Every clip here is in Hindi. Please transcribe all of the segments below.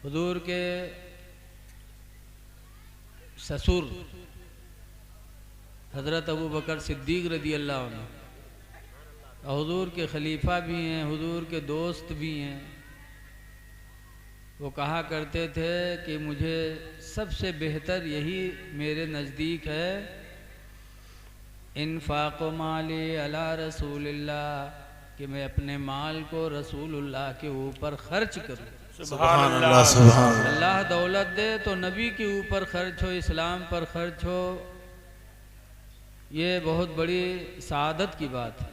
हुजूर के ससुर हज़रत अबू बकर सिद्दीक़ रज़ी अल्लाह अन्हु और हुजूर के खलीफा भी हैं, हुजूर के दोस्त भी हैं। वो कहा करते थे कि मुझे सबसे बेहतर यही मेरे नज़दीक है, इन्फ़ाक़ माली अला रसूलिल्लाह, कि मैं अपने माल को रसूलुल्लाह के ऊपर खर्च करूँ। सुभान अल्लाह सुभान अल्लाह। अल्लाह दौलत दे तो नबी के ऊपर खर्च हो, इस्लाम पर खर्च हो, ये बहुत बड़ी सआदत की बात है।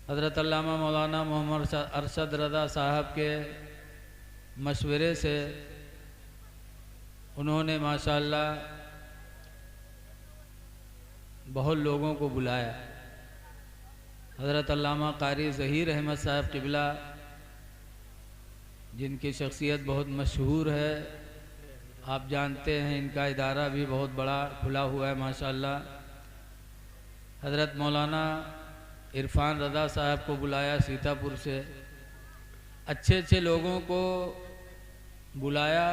हज़रत अल्लामा मौलाना मोहम्मद अरशद रज़ा साहब के मशवरे से उन्होंने माशाअल्लाह बहुत लोगों को बुलाया। हज़रत अल्लामा कारी ज़हीर अहमद साहब क़िबला, जिनकी शख्सियत बहुत मशहूर है, आप जानते हैं, इनका इदारा भी बहुत बड़ा खुला हुआ है माशाअल्लाह। हज़रत मौलाना इरफान रज़ा साहब को बुलाया सीतापुर से, अच्छे अच्छे लोगों को बुलाया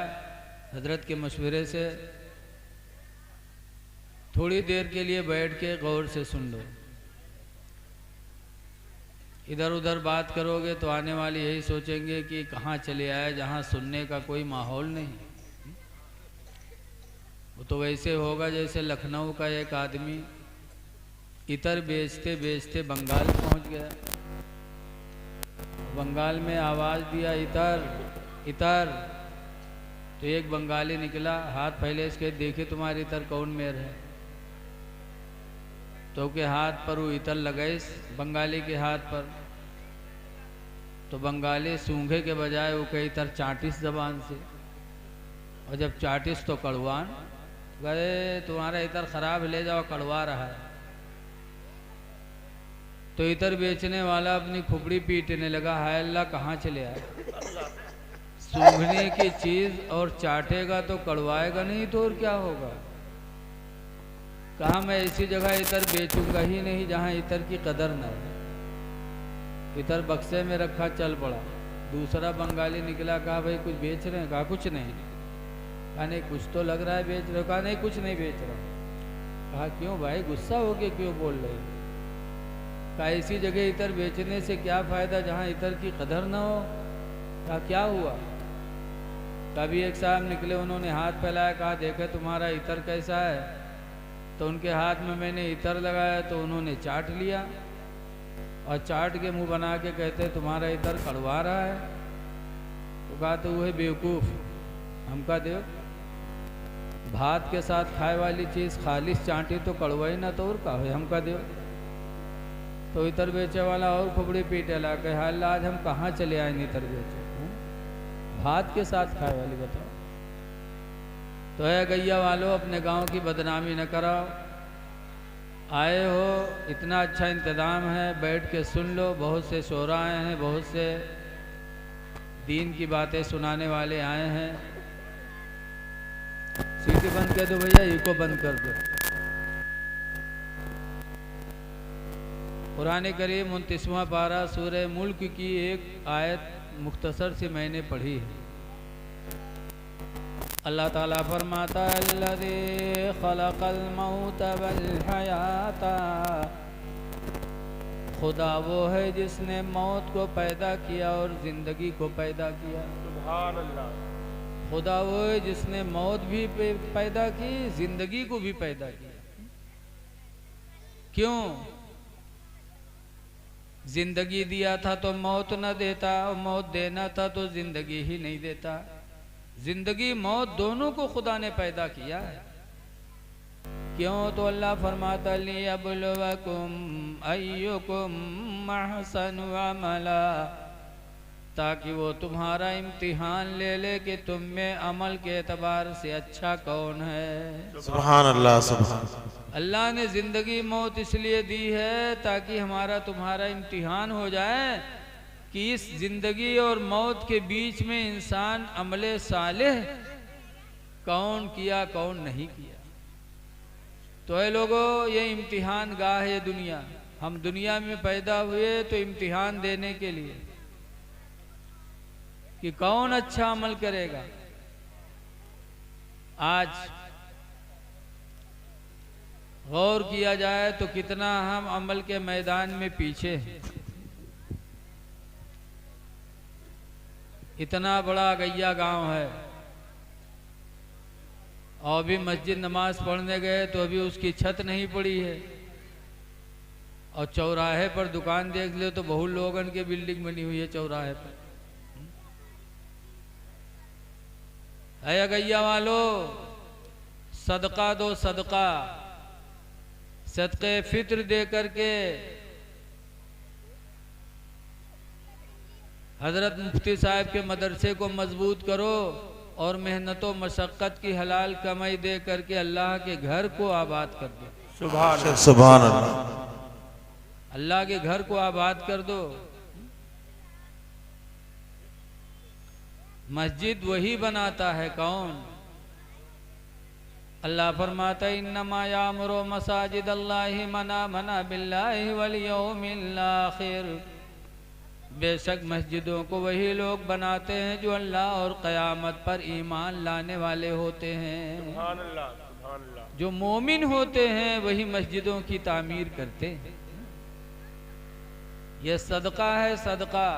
हज़रत के मशवरे से। थोड़ी देर के लिए बैठ के गौर से सुन लो, इधर उधर बात करोगे तो आने वाले यही सोचेंगे कि कहाँ चले आए जहाँ सुनने का कोई माहौल नहीं। वो तो वैसे होगा जैसे लखनऊ का एक आदमी इतर बेचते बेचते बंगाल पहुँच गया। बंगाल में आवाज़ दिया, इतर इतर, तो एक बंगाली निकला, हाथ फैले इसके, देखे तुम्हारे इतर कौन मेर है। तो के हाथ पर वो इतर लगाई बंगाली के हाथ पर, तो बंगाली सूंघे के बजाय वो के इतर चाटिस जबान से, और जब चाटिस तो कड़वान गए, तुम्हारा इतर खराब, ले जाओ, कड़वा रहा है। तो इतर बेचने वाला अपनी खुपड़ी पीटने लगा, हाय अल्लाह कहाँ चले आए। सूंघने की चीज़ और चाटेगा तो कड़वाएगा नहीं तो और क्या होगा। कहा मैं ऐसी जगह इतर बेचूंगा ही नहीं जहाँ इतर की कदर न है। इतर बक्से में रखा, चल पड़ा। दूसरा बंगाली निकला, कहा भाई कुछ बेच रहे हैं? कहा कुछ नहीं। कहा नहीं कुछ तो लग रहा है बेच रहे हो। कहा नहीं कुछ नहीं बेच रहा। कहा क्यों भाई, गुस्सा हो के क्यों बोल रहे हो? कहा ऐसी जगह इतर बेचने से क्या फ़ायदा जहाँ इतर की कदर ना हो। कहा क्या हुआ? कभी एक साहब निकले, उन्होंने हाथ फैलाया, कहा देखे तुम्हारा इतर कैसा है। तो उनके हाथ में मैंने इतर लगाया तो उन्होंने चाट लिया, और चाट के मुंह बना के कहते तुम्हारा इतर कड़वा रहा है। तो कहा तो वह बेवकूफ़, हमका दे, भात के साथ खाए वाली चीज़ खालिश चाटी तो कड़वा ही ना, तो और का है, हमका दे। तो इतर बेचे वाला और खुबड़ी पीटे ला के, हाल आज हम कहाँ चले आए इतर बेचे, भात के साथ खाए वाली बताओ। तो है गैया वालों, अपने गांव की बदनामी न कराओ। आए हो, इतना अच्छा इंतज़ाम है, बैठ के सुन लो। बहुत से शोरा आए हैं, बहुत से दीन की बातें सुनाने वाले आए हैं। सीटी बंद कर दो भैया, इको बंद कर दो। कुरान करीम 29वां पारा सूरह मुल्क की एक आयत मुख्तसर से मैंने पढ़ी है। अल्लाह ताला फरमाता अल्लज़ी खलक़ल मौत वल हयाता, खुदा वो है जिसने मौत को पैदा किया और ज़िंदगी को पैदा किया। सुभान अल्लाह। खुदा वो है जिसने मौत भी पैदा की, ज़िंदगी को भी पैदा किया। क्यों? जिंदगी दिया था तो मौत न देता, और मौत देना था तो जिंदगी ही नहीं देता। जिंदगी मौत दोनों को खुदा ने पैदा किया है। क्यों? तो अल्लाह फरमाता लियब्लुवकुम अय्युकुम अहसनु अमला, ताकि वो तुम्हारा इम्तिहान ले ले कि तुम में अमल के एतबार से अच्छा कौन है। सुभान अल्लाह सुभान। अल्लाह ने ज़िंदगी मौत इसलिए दी है ताकि हमारा तुम्हारा इम्तिहान हो जाए कि इस ज़िंदगी और मौत के बीच में इंसान अमले सालेह कौन किया कौन नहीं किया। तो ऐ लोगों, ये इम्तिहान गाह है दुनिया। हम दुनिया में पैदा हुए तो इम्तिहान देने के लिए। कि कौन अच्छा अमल करेगा। आज गौर किया जाए तो कितना हम अमल के मैदान में पीछे हैं। इतना बड़ा गैया गांव है और अभी मस्जिद नमाज पढ़ने गए तो अभी उसकी छत नहीं पड़ी है, और चौराहे पर दुकान देख ले तो बहुत लोगन की बिल्डिंग बनी हुई है चौराहे पर। अय गैया वालों, सदका दो, सदका, सदके फित्र दे करके हजरत मुफ्ती साहब के मदरसे को मजबूत करो और मेहनतों मशक्क़त की हलाल कमाई दे करके अल्लाह के घर को आबाद कर दो। सुभान अल्लाह। अल्लाह के घर को आबाद कर दो। मस्जिद वही बनाता है, कौन? अल्लाह फरमाता है इन्नमा यामुरु मसाजिद अल्लाहि मना मना बिल्लाहि वल यौमिल आखिर। बेशक मस्जिदों को वही लोग बनाते हैं जो अल्लाह और क़यामत पर ईमान लाने वाले होते हैं। सुभान अल्लाह, सुभान अल्लाह। जो मोमिन होते हैं वही मस्जिदों की तामीर करते हैं। यह सदका है, सदका।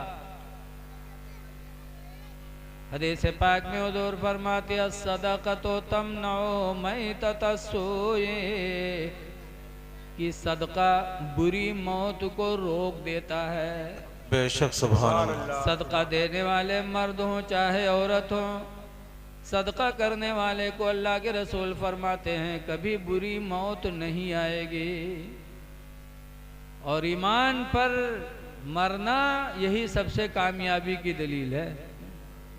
हदीस पाक में हुज़ूर फरमाते हैं सदक़तो तमनउ मैततस्सूए, कि सदका बुरी मौत को रोक देता है। बेशक सुभान अल्लाह। सदका देने वाले मर्द हों चाहे औरत हों, सदका करने वाले को अल्लाह के रसूल फरमाते हैं कभी बुरी मौत नहीं आएगी। और ईमान पर मरना यही सबसे कामयाबी की दलील है।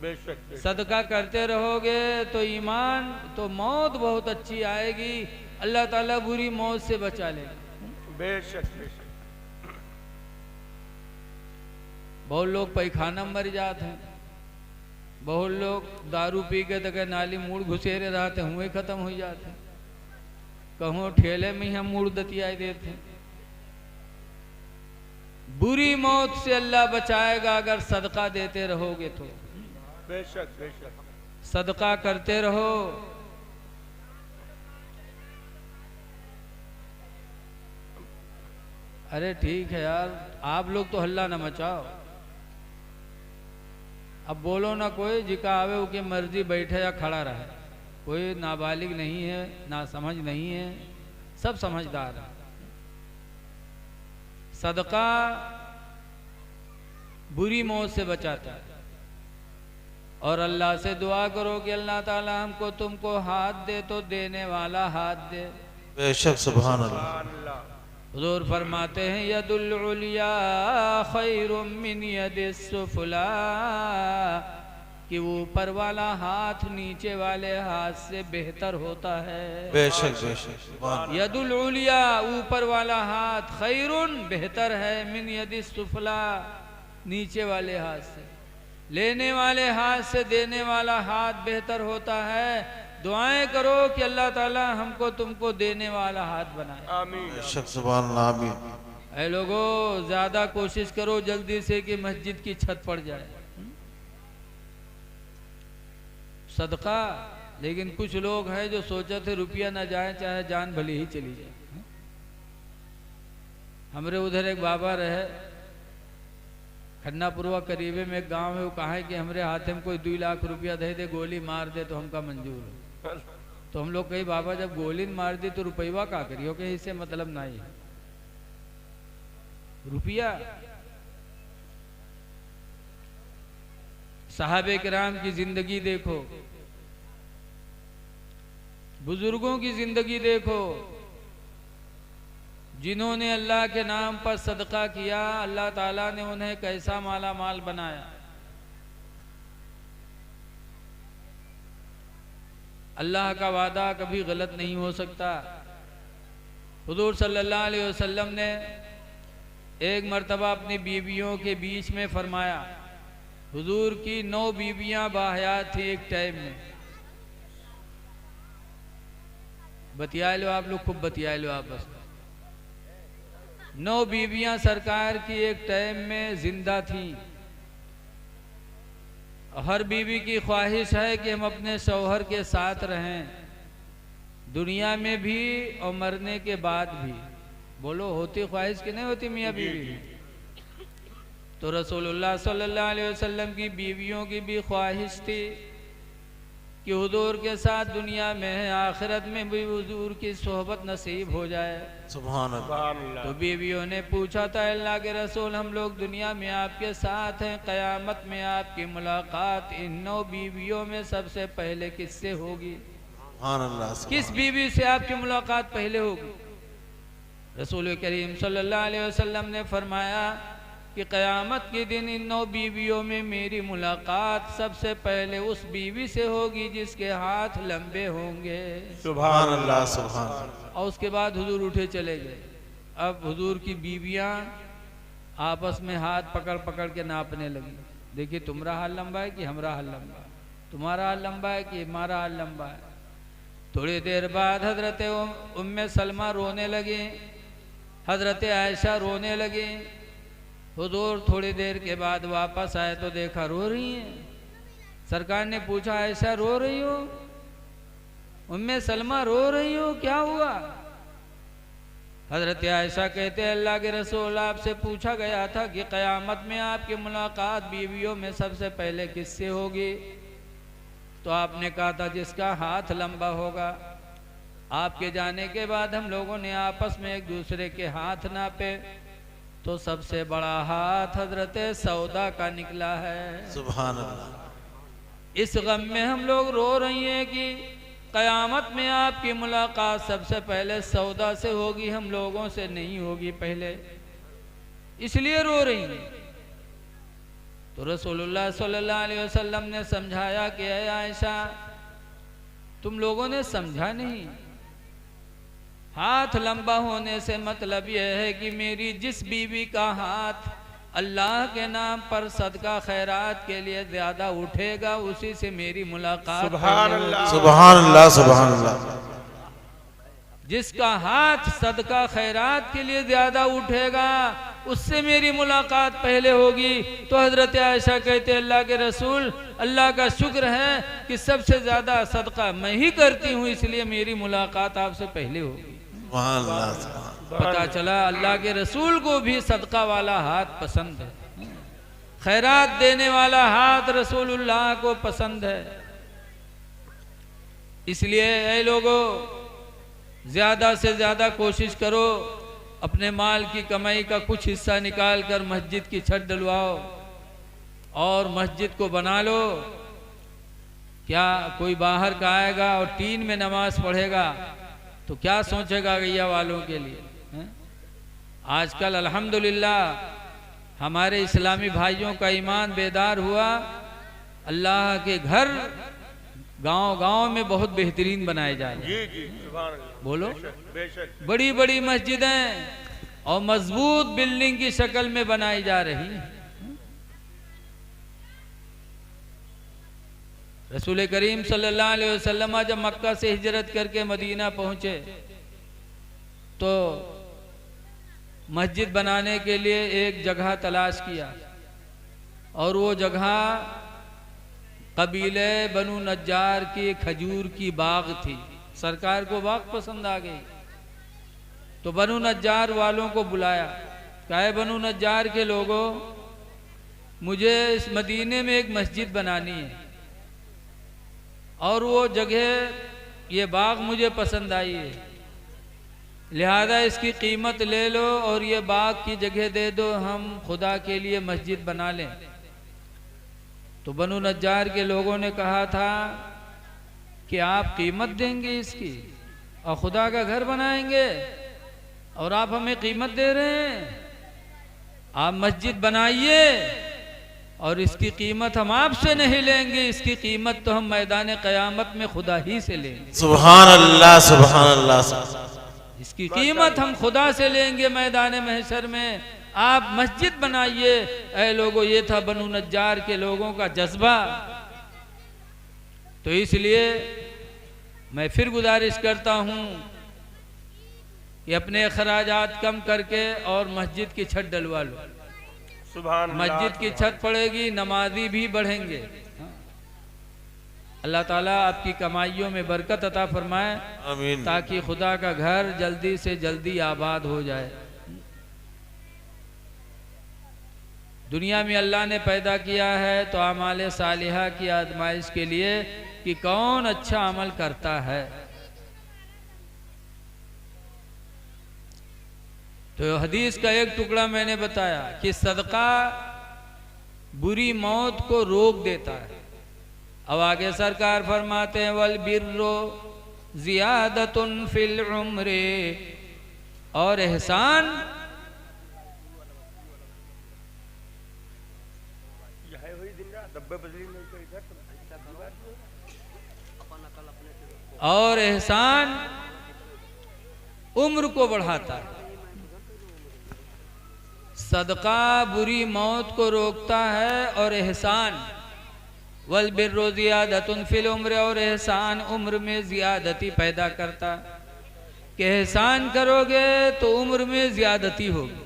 बेशक सदका करते रहोगे तो ईमान तो मौत बहुत अच्छी आएगी, अल्लाह ताला बुरी मौत से बचा लेगा। बेशक बेशक। बहुत लोग पैखाना मर जाते हैं, बहुत लोग दारू पी के तक नाली मूड़ घुसेरे रहते हुए खत्म हो जाते, कहूँ ठेले में ही हम मूड़ दतियाई देते। बुरी मौत से अल्लाह बचाएगा अगर सदका देते रहोगे तो। बेशक बेशक। सदका करते रहो। अरे ठीक है यार, आप लोग तो हल्ला न मचाओ। अब बोलो ना, कोई जिका आवे उसकी मर्जी बैठे या खड़ा रहे, कोई नाबालिग नहीं है, ना समझ नहीं है, सब समझदार है। सदका बुरी मौत से बचाता है। और अल्लाह से दुआ करो कि अल्लाह ताला हमको तुमको हाथ दे तो देने वाला हाथ दे। बेशक सुभान अल्लाह। हुज़ूर फरमाते हैं यदुल उलिया खैरुम मिन यदिस सुफला, कि ऊपर वाला हाथ नीचे वाले हाथ से बेहतर होता है। बेशक बेशक। यदुल उलिया ऊपर वाला हाथ, खैरुन बेहतर है, मिन यदिस सुफला नीचे वाले हाथ से। लेने वाले हाथ से देने वाला हाथ बेहतर होता है। दुआएं करो कि अल्लाह ताला हमको तुमको देने वाला हाथ बनाए। आमीन। बेशक सुभान अल्लाह, आमीन। ऐ लोगों, ज्यादा कोशिश करो जल्दी से कि मस्जिद की छत पड़ जाए। सदका, लेकिन कुछ लोग हैं जो सोचे थे रुपया ना जाए चाहे जान भली ही चली जाए। हमारे उधर एक बाबा रहे, खन्नापुरवा करीबे में एक गांव है, वो कहा है कि हमारे हाथ में कोई 2 लाख रुपया दे दे, गोली मार दे तो हमका मंजूर हो। तो हम लोग कही बाबा जब गोली मार दी तो रुपया का करियो, कि इससे मतलब नहीं है रुपया। साहबे किराम की जिंदगी देखो, बुजुर्गों की जिंदगी देखो, जिन्होंने अल्लाह के नाम पर सदका किया, अल्लाह ताला ने उन्हें कैसा माला माल बनाया। अल्लाह का वादा कभी गलत नहीं हो सकता। हुजूर सल्लल्लाहु अलैहि वसल्लम ने एक मर्तबा अपनी बीवियों के बीच में फरमाया, हुजूर की 9 बीवियां बाहयात थी एक टाइम में। बतिया लो आप लोग, खूब बतिया लो आप बस। 9 बीवियां सरकार की एक टाइम में जिंदा थी। हर बीवी की ख्वाहिश है कि हम अपने शौहर के साथ रहें, दुनिया में भी और मरने के बाद भी। बोलो, होती ख्वाहिश कि नहीं होती मियाँ बीवी? तो रसूलुल्लाह सल्लल्लाहु अलैहि वसल्लम की बीवियों की भी ख्वाहिश थी कि हुजूर के साथ दुनिया में है, आखिरत में भी हुजूर की सोहबत नसीब हो जाए। सुभान अल्लाह। तो बीवियों ने पूछा था, अल्लाह के रसूल, हम लोग दुनिया में आपके साथ हैं, क़यामत में आपकी मुलाकात इन 9 बीवियों में सबसे पहले किससे होगी? सुभान अल्लाह। किस बीवी से आपकी मुलाकात पहले होगी? रसूल करीम सल्लल्लाहु अलैहि वसल्लम ने फरमाया कि क़यामत के दिन इन 9 बीवियों में मेरी मुलाकात सबसे पहले उस बीवी से होगी जिसके हाथ लंबे होंगे। सुभान अल्लाह। सुभान अल्लाह। और उसके बाद हुजूर उठे चले गए। अब हुजूर की बीवियां आपस में हाथ पकड़ पकड़ के नापने लगी। देखिए, तुम्हारा हाल लंबा है कि हमारा हाल लंबा है, तुम्हारा हाल लंबा है कि हमारा हाल लंबा है। थोड़ी देर बाद हजरत उम्मे सलमा रोने लगी, हजरत आयशा रोने लगी। हुजूर थोड़ी देर के बाद वापस आए तो देखा रो रही हैं। सरकार ने पूछा, आयशा रो रही हो? उम्मे सलमा रो रही हो, क्या हुआ? हजरत आयशा कहते, अल्लाह के रसूल, आपसे पूछा गया था कि क़यामत में आपकी मुलाकात बीवियों में सबसे पहले किससे होगी? तो आपने कहा था जिसका हाथ लंबा होगा। आपके जाने के बाद हम लोगों ने आपस में एक दूसरे के हाथ नापे तो सबसे बड़ा हाथ हजरत सौदा का निकला है। सुभान अल्लाह। इस गम में हम लोग रो रही हैं कि क़यामत में आपकी मुलाकात सबसे पहले सौदा से होगी, हम लोगों से नहीं होगी पहले, इसलिए रो रही हैं। तो रसूलुल्लाह सल्लल्लाहु अलैहि वसल्लम ने समझाया कि ऐ आयशा, तुम लोगों ने समझा नहीं। हाथ लंबा होने से मतलब यह है कि मेरी जिस बीवी का हाथ अल्लाह के नाम पर सदका खैरात के लिए ज्यादा उठेगा, उसी से मेरी मुलाकात। सुभान अल्लाह। सुभान अल्लाह। सुभान अल्लाह। जिसका हाथ सदका खैरात के लिए ज्यादा उठेगा, उससे मेरी मुलाकात पहले होगी। तो हजरत आयशा कहते, अल्लाह के रसूल, अल्लाह का शुक्र है कि सबसे ज्यादा सदका मैं ही करती हूँ, इसलिए मेरी मुलाकात आपसे पहले होगी। पता चला अल्लाह के रसूल को भी सदका वाला हाथ पसंद है, खैरात देने वाला हाथ रसूलुल्लाह को पसंद है। इसलिए ऐ लोगों, ज्यादा से ज्यादा कोशिश करो, अपने माल की कमाई का कुछ हिस्सा निकाल कर मस्जिद की छत डलवाओ और मस्जिद को बना लो। क्या कोई बाहर का आएगा और टीन में नमाज पढ़ेगा तो क्या सोचेगा गैया वालों के लिए? आजकल अल्हम्दुलिल्लाह हमारे इस्लामी भाइयों का ईमान बेदार हुआ। अल्लाह के घर गांव-गांव में बहुत बेहतरीन बनाए जा रहे हैं। बोलो, बड़ी बड़ी मस्जिदें और मजबूत बिल्डिंग की शक्ल में बनाई जा रही हैं। रसूल करीम सल्लल्लाहु अलैहि वसल्लम जब मक्का से हिजरत करके मदीना पहुंचे तो मस्जिद बनाने के लिए एक जगह तलाश किया और वो जगह कबीले बनु नज्जार की खजूर की बाग थी। सरकार को बाग पसंद आ गई तो बनु नज्जार वालों को बुलाया, कहा बनु नज्जार के लोगों, मुझे इस मदीने में एक मस्जिद बनानी है और वो जगह ये बाग मुझे पसंद आई है, लिहाजा इसकी कीमत ले लो और ये बाग की जगह दे दो, हम खुदा के लिए मस्जिद बना लें। तो बनु नज्जार के लोगों ने कहा था कि आप कीमत देंगे इसकी और खुदा का घर बनाएंगे और आप हमें कीमत दे रहे हैं? आप मस्जिद बनाइए और इसकी कीमत हम आपसे नहीं लेंगे, इसकी कीमत तो हम मैदान क़यामत में खुदा ही से लेंगे। सुभान अल्लाह। सुभान अल्लाह। इसकी कीमत हम खुदा से लेंगे मैदान महशर में। आप मस्जिद बनाइए। ऐ लोगों, ये था बनु नज्जार के लोगों का जज्बा। तो इसलिए मैं फिर गुजारिश करता हूँ कि अपने खराजात कम करके और मस्जिद की छत डलवा लो। सुभान अल्लाह, मस्जिद की छत पड़ेगी, नमाजी भी बढ़ेंगे। अल्लाह ताला आपकी कमाइयों में बरकत अता फरमाए, आमीन। ताकि खुदा का घर जल्दी से जल्दी आबाद हो जाए। दुनिया में अल्लाह ने पैदा किया है तो आमाले सालिहा की आजमाइश के लिए कि कौन अच्छा अमल करता है। तो हदीस का एक टुकड़ा मैंने बताया कि सदका बुरी मौत को रोक देता है। अब आगे सरकार फरमाते हैं वल बिर्रो ज़ियादतुन फिल उम्रे, और एहसान और एहसान उम्र को बढ़ाता है। सदका बुरी मौत को रोकता है और एहसान वल बिर्रो ज़ियादतुन फिल उम्र, और एहसान उम्र में ज़ियादती पैदा करता कि एहसान करोगे तो उम्र में ज़्यादती होगी।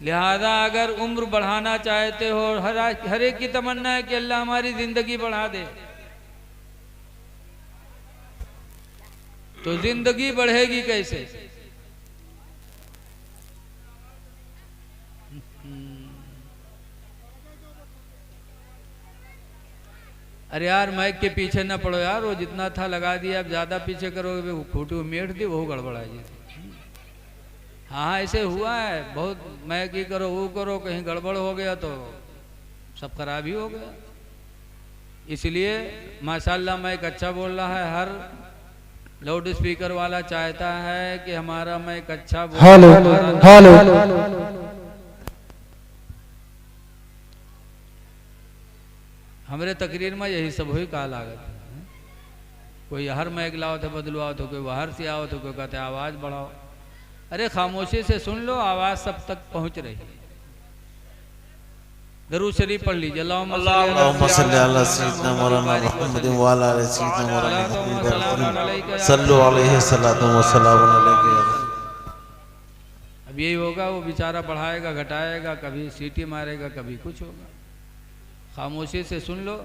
लिहाजा अगर उम्र बढ़ाना चाहते हो, हर एक की तमन्ना है कि अल्लाह हमारी ज़िंदगी बढ़ा दे, तो ज़िंदगी बढ़ेगी कैसे? अरे यार माइक के पीछे ना पड़ो यार, वो जितना था लगा दिया, अब ज़्यादा पीछे करोगे वो खूटी मेट दी वो गड़बड़ा जी। हाँ ऐसे हुआ है बहुत, माइक ही करो वो करो, कहीं गड़बड़ हो गया तो सब खराब ही हो गया। इसलिए माशाल्लाह माइक अच्छा बोल रहा है, हर लाउड स्पीकर वाला चाहता है कि हमारा माइक अच्छा बोले। हमारे तकरीर में यही सब हुई कहा लागत। कोई हर मैक लाओ तो बदलवाओ, तो कोई बाहर से आओ तो कोई कहते आवाज़ बढ़ाओ। अरे खामोशी से सुन लो, आवाज़ सब तक पहुंच रही। दरूद शरीफ पढ़ लीजिए। अल्लाहुम्मा सल्ली अला सय्यिदना मौलाना मुहम्मदिन व अला आलि सय्यिदना मौलाना सल्लु अलैहि सल्लतु व सलाम अलैहि। अब यही होगा, वो बेचारा बढ़ाएगा घटाएगा, कभी सीटी मारेगा, कभी कुछ होगा। खामोशी से सुन लो।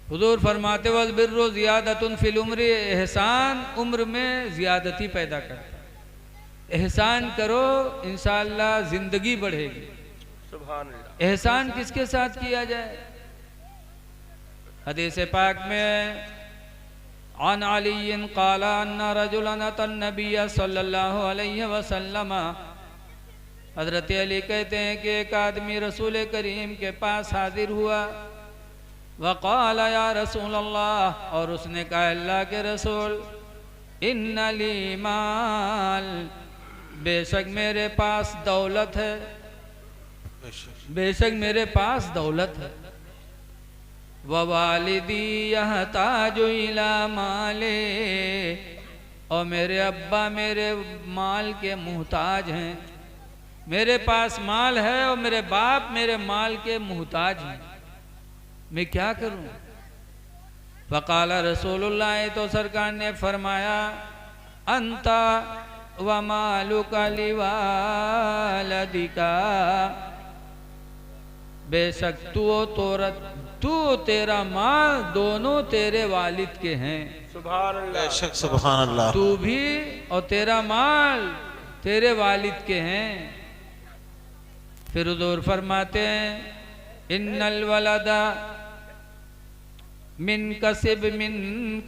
हुजूर फरमाते वल बिर्रु ज़ियादतुन फिल उम्र, एहसान उम्र में ज़्यादती पैदा करता। एहसान करो इंशाअल्लाह ज़िंदगी बढ़ेगी। सुभान अल्लाह। एहसान किसके साथ किया जाए? हदीस पाक में अन अली क़ाल अन्ना रजुलन अतन नबिय्य सल्लल्लाहु अलैहि वसल्लम, हज़रत अली कहते हैं कि एक आदमी रसूल करीम के पास हाजिर हुआ। वक़ाल या रसूल अल्लाह, और उसने कहा अल्लाह के रसूल, इन्ना ली माल, बेशक मेरे पास दौलत है, बेशक मेरे पास दौलत है। ववालिदी यहताजु इला माले, और मेरे अब्बा मेरे माल के मुहताज हैं। मेरे पास माल है और मेरे बाप मेरे माल के मुहताज हैं, मैं क्या करूं? फ़क़ाल रसूलुल्लाह, तो सरकार ने फरमाया अंता व मालुका लिवालिदिका, बेशक तू तेरा माल दोनों तेरे वालिद के हैं। सुभान अल्लाह। बेशक सुभान अल्लाह। तू भी और तेरा माल तेरे वालिद के हैं। फिर हुज़ूर फरमाते हैं इन्नल वलदा मिन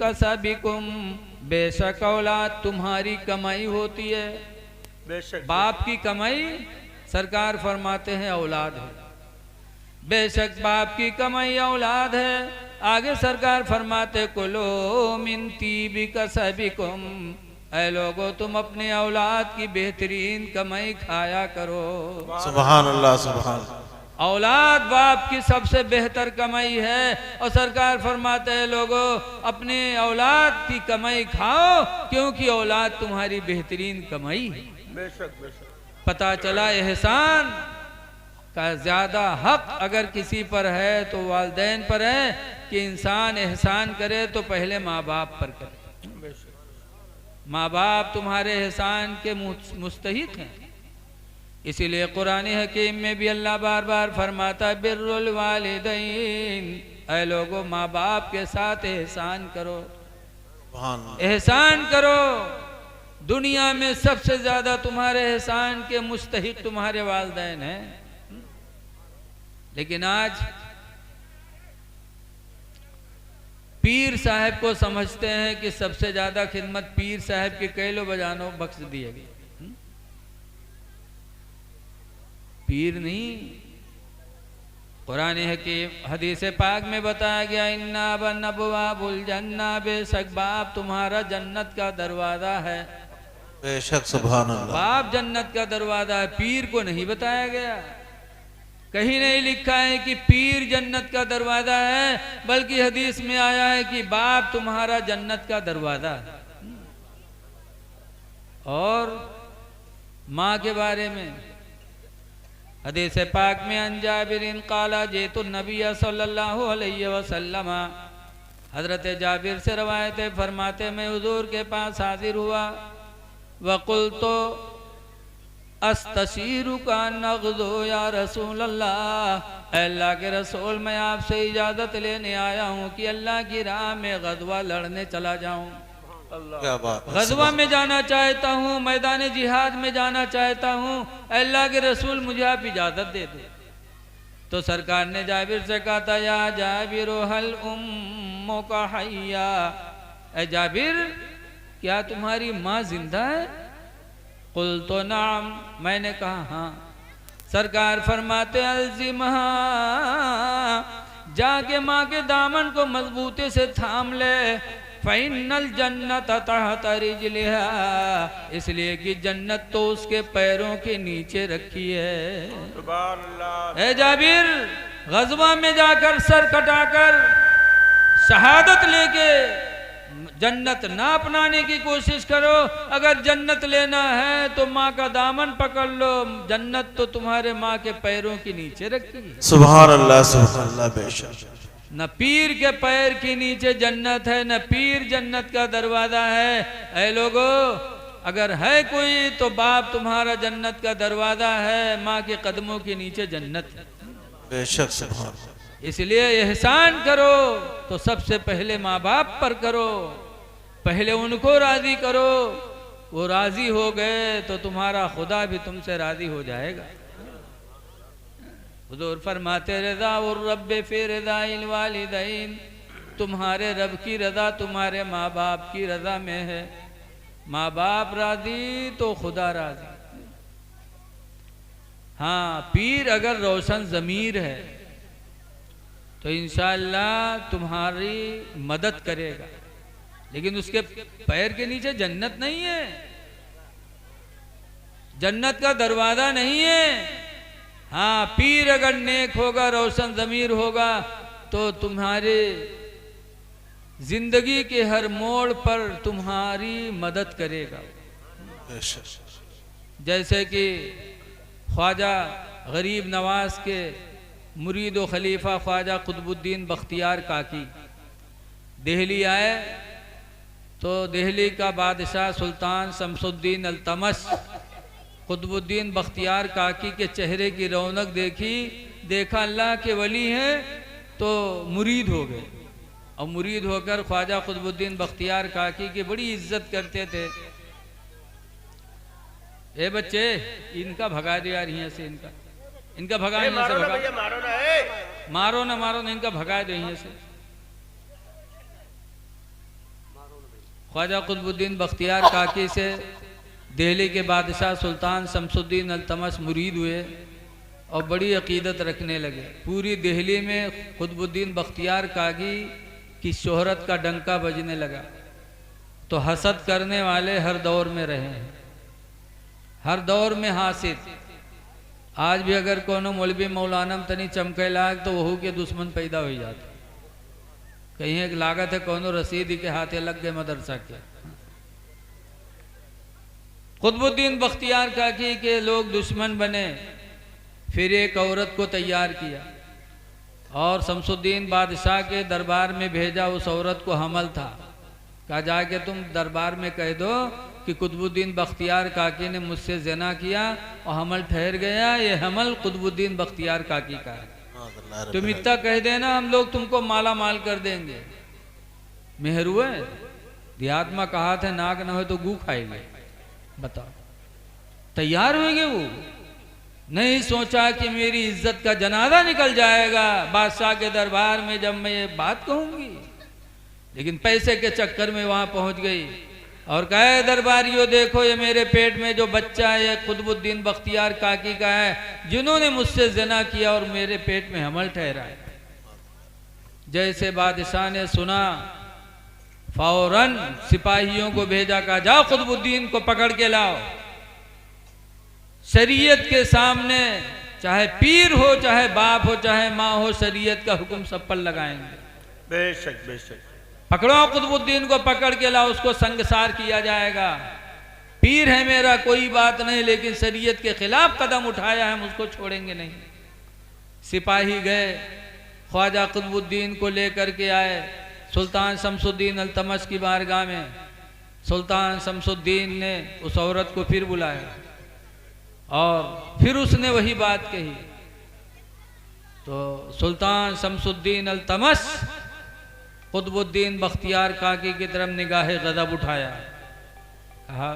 कसबिकुम, बेशक औलाद तुम्हारी कमाई होती है। बेशक बाप की कमाई सरकार फरमाते हैं औलाद है। बेशक बाप की कमाई औलाद है। आगे सरकार फरमाते कुलो मिन तीबी कसबिकुम, ऐ लोगो तुम अपने औलाद की बेहतरीन कमाई खाया करो। सुभान अल्लाह सुभान। औलाद बाप की सबसे बेहतर कमाई है, और सरकार फरमाते हैं लोगो अपने औलाद की कमाई खाओ, क्योंकि औलाद तुम्हारी बेहतरीन कमाई है। बेशक बेशक। पता चला एहसान का ज़्यादा हक अगर किसी पर है तो वालिदैन पर है कि इंसान एहसान करे तो पहले माँ बाप पर करे। बेशक। माँ बाप तुम्हारे एहसान के मुस्तहिक हैं। इसीलिए कुरान हकीम में भी अल्लाह बार बार फरमाता है बिर्रुल वालिदैन, ऐ लोगों माँ बाप के साथ एहसान करो, एहसान करो। दुनिया में सबसे ज्यादा तुम्हारे एहसान के मुस्तहिक तुम्हारे वालिदैन हैं। लेकिन आज पीर साहब को समझते हैं कि सबसे ज्यादा खिदमत पीर साहब के कैलो बजानो बख्श दिए गए। पीर नहीं, कुरान है कि हदीस पाक में बताया गया इन्ना बनबवाबुल जन्ना, बेशक बाप तुम्हारा जन्नत का दरवाजा है। बेशक सुभान अल्लाह, बाप जन्नत का दरवाजा है। पीर को नहीं बताया गया, कहीं नहीं लिखा है कि पीर जन्नत का दरवाजा है, बल्कि हदीस में आया है कि बाप तुम्हारा जन्नत का दरवाजा है। और माँ के बारे में हदीस पाक में अन जाबिरिन काला जेतु नबी सल्लल्लाहु अलैहि वसल्लम, हजरत जाबिर से रवायत है, फरमाते मैं हुजूर के पास हाजिर हुआ, वकुल तो अस्तशीरु का नगदो या रसूल अल्लाह, अल्लाह के रसूल मैं आपसे इजाज़त लेने आया हूँ कि अल्लाह की राह में गज़वा लड़ने चला जाऊँ। क्या बात, गज़वा में जाना चाहता हूँ, मैदान जिहाद में जाना चाहता हूँ, अल्लाह के रसूल मुझे आप इजाज़त दे दो। तो सरकार ने जाबिर से कहा था या जाबिर हल उम्मो का हैया, ए जाबिर क्या तुम्हारी माँ जिंदा है? कुल तो नाम, मैंने कहा हाँ। सरकार फरमाते अलजिमहा, जाके माँ के दामन को मजबूती से थाम ले, फ़इन्नल जन्नत तहत रिजलिहा, इसलिए कि जन्नत तो उसके पैरों के नीचे रखी है। सुभान अल्लाह। ए जाबिर, गज़वा में जाकर सर कटाकर शहादत लेके जन्नत ना अपनाने की कोशिश करो। अगर जन्नत लेना है तो माँ का दामन पकड़ लो, जन्नत तो तुम्हारे माँ के पैरों के नीचे रखी है। सुभान अल्लाह, सुभान अल्लाह। बेशक न पीर के पैर के नीचे जन्नत है, न पीर जन्नत का दरवाजा है। ऐ लोगो, अगर है कोई तो बाप तुम्हारा जन्नत का दरवाजा है, माँ के कदमों के नीचे जन्नत है। बेशक सुभान, इसलिए एहसान करो तो सबसे पहले माँ बाप पर करो, पहले उनको राजी करो। वो राजी हो गए तो तुम्हारा खुदा भी तुमसे राजी हो जाएगा। हुजूर फरमाते रज़ा और रब्बे फी रज़ाइल वालिदैन, तुम्हारे रब की रज़ा तुम्हारे माँ बाप की रज़ा में है। माँ बाप राजी तो खुदा राजी। हाँ, पीर अगर रोशन ज़मीर है तो इंशाअल्लाह तुम्हारी मदद करेगा, लेकिन उसके पैर के नीचे जन्नत नहीं है, जन्नत का दरवाजा नहीं है। हाँ, पीर अगर नेक होगा, रोशन ज़मीर होगा तो तुम्हारे जिंदगी के हर मोड़ पर तुम्हारी मदद करेगा। जैसे कि ख्वाजा गरीब नवाज के मुरीद व खलीफा ख्वाजा कुतुबुद्दीन बख्तियार काकी दिल्ली आए तो दिल्ली का बादशाह सुल्तान शमसुद्दीन अल्तमश कुतुबुद्दीन बख्तियार काकी के चेहरे की रौनक देखी, देखा अल्लाह के वली हैं तो मुरीद हो गए, और मुरीद होकर ख्वाजा कुतुबुद्दीन बख्तियार काकी की बड़ी इज्जत करते थे। ए बच्चे, इनका भगा दो यार यहाँ से, इनका भगा, यहाँ से भगा, मारो ना मारो ना, इनका भगा दो यहाँ से। ख्वाजा कुतुबुद्दीन बख्तियार काकी से दिल्ली के बादशाह सुल्तान शमसुद्दीन अल्तमश मुरीद हुए और बड़ी अकीदत रखने लगे। पूरी दिल्ली में कुतुबुद्दीन बख्तियार काकी की शोहरत का डंका बजने लगा। तो हसद करने वाले हर दौर में रहे हैं, हर दौर में हासिद। आज भी अगर कोनो मौलवी मौलाना तनी चमके लाग तो वहू के दुश्मन पैदा हो जाते। कहीं एक लागत है कोनो रसीदी के हाथे लग गए मदरसा के। कुतुबुद्दीन बख्तियार काकी के लोग दुश्मन बने, फिर एक औरत को तैयार किया और शमसुद्दीन बादशाह के दरबार में भेजा। उस औरत को हमल था, कहा जाके तुम दरबार में कह दो कि कुतुबुद्दीन बख्तियार काकी ने मुझसे जना किया और हमल ठहर गया, ये हमल कुतुबुद्दीन बख्तियार काकी का है। तुम इतना कह देना हम लोग तुमको माला माल कर देंगे। मेहर हुए देहात में कहा था नाक न हो तो गू खाएंगे। बताओ तैयार होंगे वो? नहीं सोचा कि मेरी इज्जत का जनाजा निकल जाएगा बादशाह के दरबार में जब मैं ये बात कहूंगी, लेकिन पैसे के चक्कर में वहां पहुंच गई और कहे दरबारियों देखो ये मेरे पेट में जो बच्चा है ये कुतुबुद्दीन बख्तियार काकी का है, जिन्होंने मुझसे जना किया और मेरे पेट में हमल ठहरा है। जैसे बादशाह ने सुना फौरन सिपाहियों को भेजा, कहा जाओ कुतुबुद्दीन को पकड़ के लाओ। शरीयत के सामने चाहे पीर हो, चाहे बाप हो, चाहे माँ हो, शरीयत का हुक्म सब पर लगाएंगे। बेशक बेशक। पकड़ो कुतुबुद्दीन को, पकड़ के लाओ, उसको संगसार किया जाएगा। पीर है मेरा कोई बात नहीं, लेकिन शरीयत के खिलाफ कदम उठाया है, हम उसको छोड़ेंगे नहीं। सिपाही गए, ख्वाजा कुतुबुद्दीन को लेकर के आए सुल्तान शमसुद्दीन अल्तमश की बारगाह में। सुल्तान शमसुद्दीन ने उस औरत को फिर बुलाया और फिर उसने वही बात कही। तो सुल्तान शमसुद्दीन अल्तमश कुतुबुद्दीन बख्तियार काकी की तरफ निगाहे गजब उठाया। कहा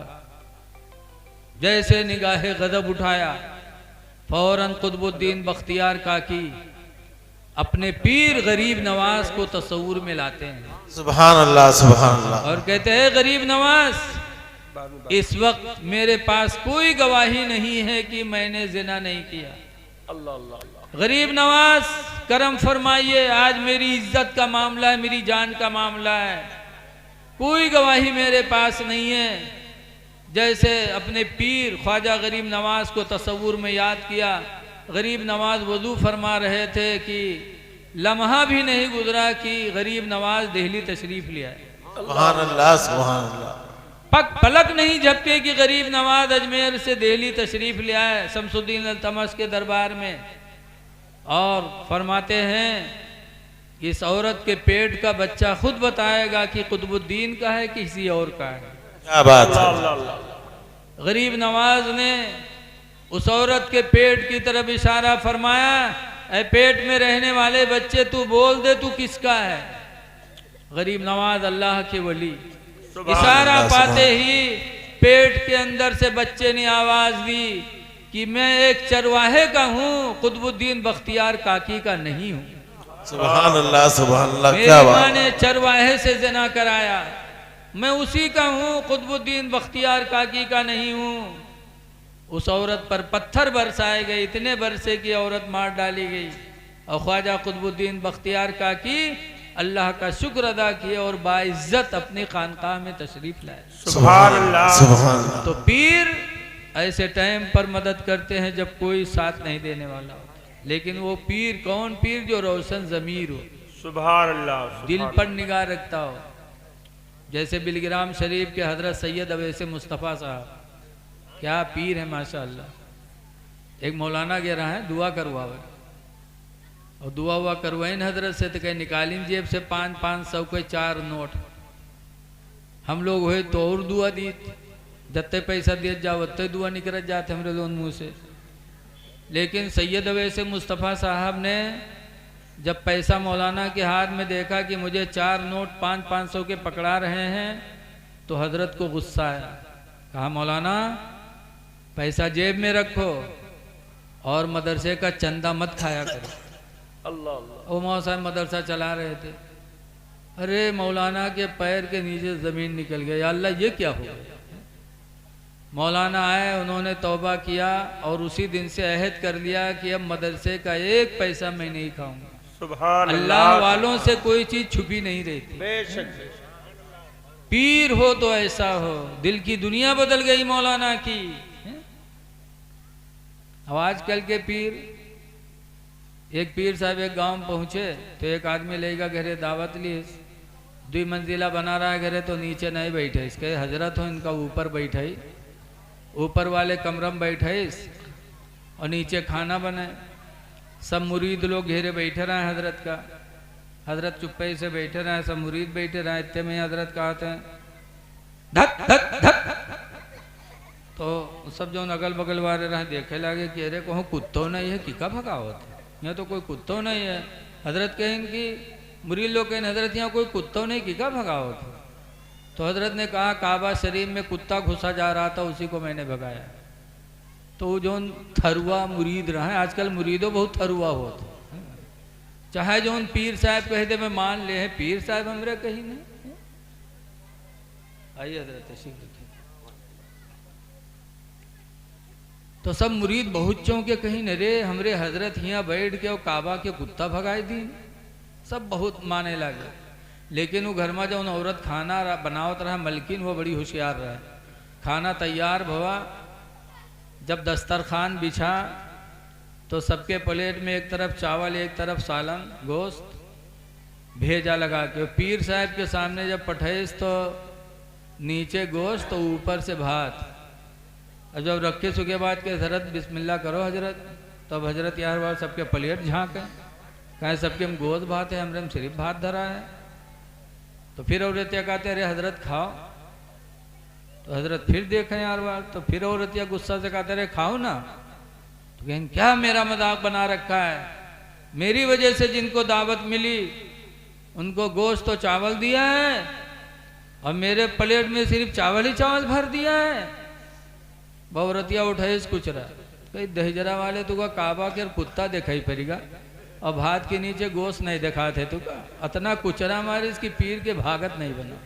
जैसे निगाहे गजब उठाया फौरन कुतुबुद्दीन बख्तियार काकी अपने पीर गरीब नवाज को तस्वुर में लाते हैं। सुभान अल्लाह सुभान अल्लाह। और कहते हैं गरीब नवाज इस वक्त मेरे पास कोई गवाही नहीं है कि मैंने जिना नहीं किया। अल्लाह अल्लाह अल्लाह। गरीब नवाज करम फरमाइए, आज मेरी इज्जत का मामला है, मेरी जान का मामला है, कोई गवाही मेरे पास नहीं है। जैसे अपने पीर ख्वाजा गरीब नवाज को तस्वुर में याद किया, गरीब नवाज वजू फरमा रहे थे कि लम्हा भी नहीं गुजरा कि गरीब नवाज दिल्ली तशरीफ ले आए। सुभान अल्लाह सुभान अल्लाह। पलक नहीं झपके कि गरीब नवाज अजमेर से दिल्ली तशरीफ ले आए शमसुद्दीन अल्तमश के दरबार में। और फरमाते हैं इस औरत के पेट का बच्चा खुद बताएगा कि कुतुबुद्दीन का है किसी और का है। क्या बात है। अल्लाह अल्लाह। गरीब नवाज ने उस औरत के पेट की तरफ इशारा फरमाया, ऐ पेट में रहने वाले बच्चे तू बोल दे तू किसका है। गरीब नवाज अल्लाह के वली इशारा पाते ही पेट के अंदर से बच्चे ने आवाज दी कि मैं एक चरवाहे का हूँ, कुतुबुद्दीन बख्तियार काकी का नहीं हूँ। सुभान अल्लाह सुभान अल्लाह। मेरी क्या माँ बात। ने चरवाहे से जना कराया, मैं उसी का हूँ, कुतुबुद्दीन बख्तियार काकी का नहीं हूँ। उस औरत पर पत्थर बरसाए गए, इतने बरसे की औरत मार डाली गई। और ख्वाजा कुतुबुद्दीन बख्तियार काकी अल्लाह का शुक्र अदा किए और बाइज्जत अपनी खानकाह में तशरीफ लाए। सुभान अल्लाह सुभान अल्लाह। तो पीर ऐसे टाइम पर मदद करते हैं जब कोई साथ नहीं देने वाला हो, लेकिन वो पीर कौन पीर जो रोशन ज़मीर हो, सुभान अल्लाह। दिल पर निगाह रखता हो। जैसे बिलग्राम शरीफ के हजरत सैयद अवैसे मुस्तफ़ा साहब, क्या पीर है माशाअल्लाह। एक मौलाना कह रहा है दुआ करवावे, और दुआ हुआ करवाइन हजरत से तो कहीं निकालीन जेब से 500 के 4 नोट। हम लोग हुए तो और दुआ दी, जत्ते पैसा दिए जाओ उत्ते दुआ निकल जाते हमारे लोन मुँह से। लेकिन सैयद अवैसे मुस्तफ़ा साहब ने जब पैसा मौलाना के हाथ में देखा कि मुझे 4 नोट 500 के पकड़ा रहे हैं, तो हजरत को गुस्सा आया। कहा मौलाना पैसा जेब में रखो और मदरसे का चंदा मत खाया करो। अल्लाह अल्लाह। वो मौला साहब मदरसा चला रहे थे, अरे मौलाना के पैर के नीचे ज़मीन निकल गई, या अल्लाह ये क्या हुआ। मौलाना आए, उन्होंने तौबा किया और उसी दिन से अहद कर लिया कि अब मदरसे का एक पैसा मैं नहीं खाऊंगा। सुभान अल्लाह वालों से कोई चीज़ छुपी नहीं रहती। बेशक। पीर हो तो ऐसा हो, दिल की दुनिया बदल गई मौलाना की। अब आजकल के पीर, एक पीर साहब एक गांव में पहुंचे तो एक आदमी लेगा घरे दावत ली, 2 मंजिला बना रहा है घरे, तो नीचे नहीं बैठे इसके हजरत हो, इनका ऊपर बैठे, ऊपर वाले कमरा में बैठे और नीचे खाना बने। सब मुरीद लोग घेरे बैठे रहे हजरत का, हजरत चुप्पे से बैठे रहे, सब मुरीद बैठे रहे। इतने में हजरत कहते हैं धक धक धक तो सब जो अगल बगल वाले रहे देखे लगे कि अरे कहूँ कुत्तो नहीं है किका भगावत है, यहाँ तो कोई कुत्तो नहीं है। हजरत कहें कि मुरीद लोग कहें हजरत यहाँ कोई कुत्तो नहीं किका भगावत है। तो हजरत ने कहा काबा शरीफ में कुत्ता घुसा जा रहा था उसी को मैंने भगाया। तो वो जो थरुआ मुरीद रहे, आजकल मुरीदों बहुत थरुआ होते, चाहे जो उन पीर साहब कहे थे मैं मान ले हैं, पीर साहब हमरे कहीं नहीं। आइए हजरत तशरीफ रखिए। तो सब मुरीद बहुत चौंके, कहीं न रे हमरे हजरत यहाँ बैठ के और काबा के कुत्ता भगाए दी। सब बहुत माने लगे। लेकिन वो घर में जो औरत खाना बनावत रहा मलकिन, वो बड़ी होशियार रहा। खाना तैयार भवा, जब दस्तरखान बिछा तो सबके प्लेट में एक तरफ चावल एक तरफ सालन गोश्त भेजा लगा के। पीर साहब के सामने जब पठेस तो नीचे गोश्त तो ऊपर से भात। और जब रखे सुखे बाद के हजरत बिस्मिल्लाह करो हजरत, तब हजरत यार बार सबके प्लेट झाँके, कहें सबके हम गोश्त भात है, हमरे हम सिर्फ भात धरा है। तो फिर औरतिया कहते अरे हजरत खाओ। तो हजरत फिर देखें यार बार, तो फिर औरतिया गुस्सा से कहते अरे खाओ ना। तो कहें क्या मेरा मजाक बना रखा है, मेरी वजह से जिनको दावत मिली उनको गोश्त तो चावल दिया है और मेरे प्लेट में सिर्फ चावल ही चावल भर दिया है। बहुरतिया उठाए कुछ रहा, कहीं दहजरा वाले तुका काबा के कुत्ता दिखाई पड़ेगा और भात के नीचे गोश्त नहीं दिखाते तुका, अतना कुचरा मारे इसकी पीर के भागत नहीं बना।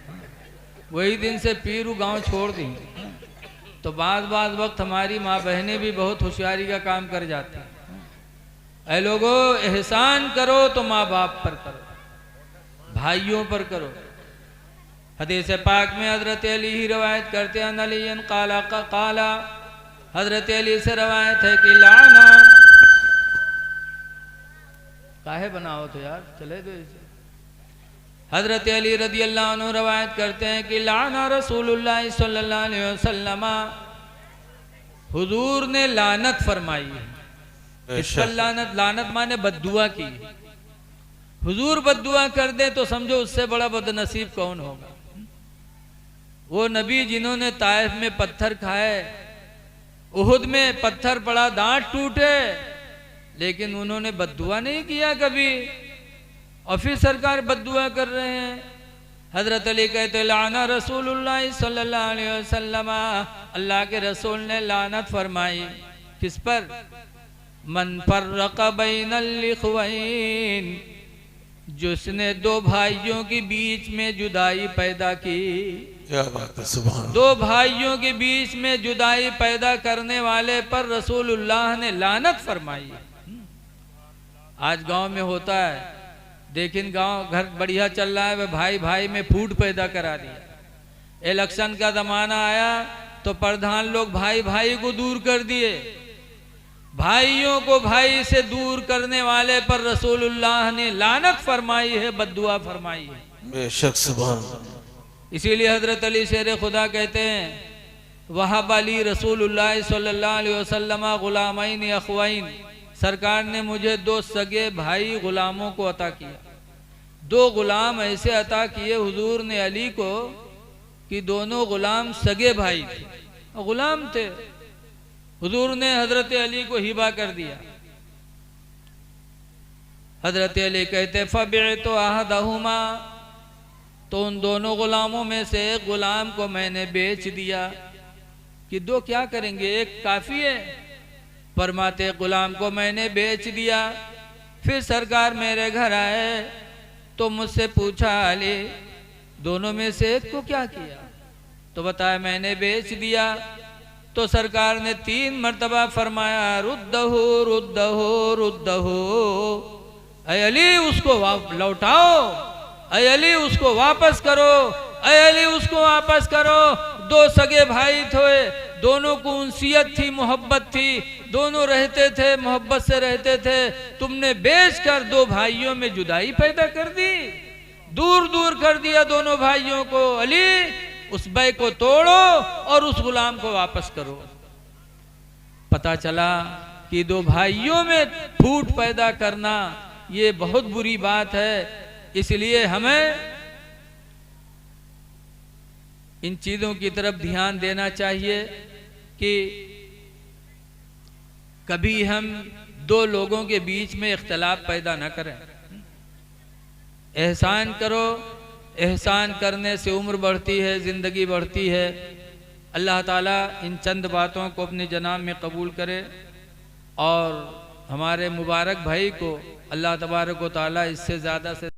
वही दिन से पीर गांव छोड़ दी। तो बाद वक्त हमारी माँ बहनें भी बहुत होशियारी का काम कर जाती हैं। ऐ लोगों एहसान करो तो माँ बाप पर करो, भाइयों पर करो। हदीस पाक में हजरत अली ही रवायत करते हैं, अलीन काला का काला, हजरत अली से रवायत है कि लाना काहे बनाओ तो यार चले दो इसे। हजरत अली रदी अल्लाह अन्हु रवायत करते हैं कि लाना रसूलुल्लाह सल्लल्लाहु अलैहि वसल्लम, हुजूर ने लानत फरमाई है। इस पर लानत माने बद्दुआ की। हुजूर बद्दुआ कर दे तो समझो उससे बड़ा बदनसीब कौन होगा। वो नबी जिन्होंने ताइफ में पत्थर खाए, उहुद में पत्थर पड़ा दांत टूटे, लेकिन उन्होंने बद्दुआ नहीं किया कभी। और फिर सरकार बद्दुआ कर रहे हैं। हजरत अली कहते लाना रसूलुल्लाह सल्लल्लाहु अलैहि वसल्लम, अल्लाह के रसूल ने लानत फरमाई किस पर? मन फर्रक़ बैनल इख़्वैन, जिसने दो भाइयों के बीच में जुदाई पैदा की। क्या बात है, सुभान। दो भाइयों के बीच में जुदाई पैदा करने वाले पर रसूलुल्लाह ने लानत फरमाई। आज गांव में होता है, लेकिन गांव घर बढ़िया चल रहा है, वह भाई भाई में फूट पैदा करा दिया। इलेक्शन का जमाना आया तो प्रधान लोग भाई भाई को दूर कर दिए। भाइयों को भाई से दूर करने वाले पर रसूलुल्लाह ने लानत फरमाई है, बद्दुआ फरमाई है। बेशक सुभान। इसीलिए हजरत अली शेर खुदा कहते हैं वहाब अली रसूलुल्लाह सल्लल्लाहु अलैहि वसल्लम गुलामैन अखवैन, सरकार ने मुझे दो सगे भाई गुलामों को अता किया। दो गुलाम ऐसे अता किए हुजूर ने अली को कि दोनों गुलाम सगे भाई थे, गुलाम थे। हुजूर ने हजरत अली को हिबा कर दिया। हजरत अली कहते फबिअतु अहदहुमा, तो उन दोनों गुलामों में से एक गुलाम को मैंने बेच दिया। कि दो क्या करेंगे, एक काफी है। फरमाते गुलाम को मैंने बेच दिया। फिर सरकार मेरे घर आए तो मुझसे पूछा अली दोनों में से एक को क्या किया? तो बताया मैंने बेच दिया। तो सरकार ने 3 मर्तबा फरमाया रुद्दहु रुद्दहु रुद्दहु, ऐ अली उसको लौटाओ, ऐ अली उसको वापस करो, ऐ अली उसको वापस करो। दो सगे भाई थे, दोनों को उनसियत थी, मोहब्बत थी, दोनों रहते थे, मोहब्बत से रहते थे। तुमने बेच कर दो भाइयों में जुदाई पैदा कर दी, दूर दूर कर दिया दोनों भाइयों को। अली उस बै को तोड़ो और उस गुलाम को वापस करो। पता चला कि दो भाइयों में फूट पैदा करना ये बहुत बुरी बात है। इसलिए हमें इन चीजों की तरफ ध्यान देना चाहिए। कि कभी हम दो लोगों के बीच में इख्तलाफ पैदा न करें। एहसान करो, एहसान करने से उम्र बढ़ती है, ज़िंदगी बढ़ती है। अल्लाह ताला इन चंद बातों को अपने जनाब में कबूल करे और हमारे मुबारक भाई को अल्लाह तबारक व तआला इससे ज़्यादा से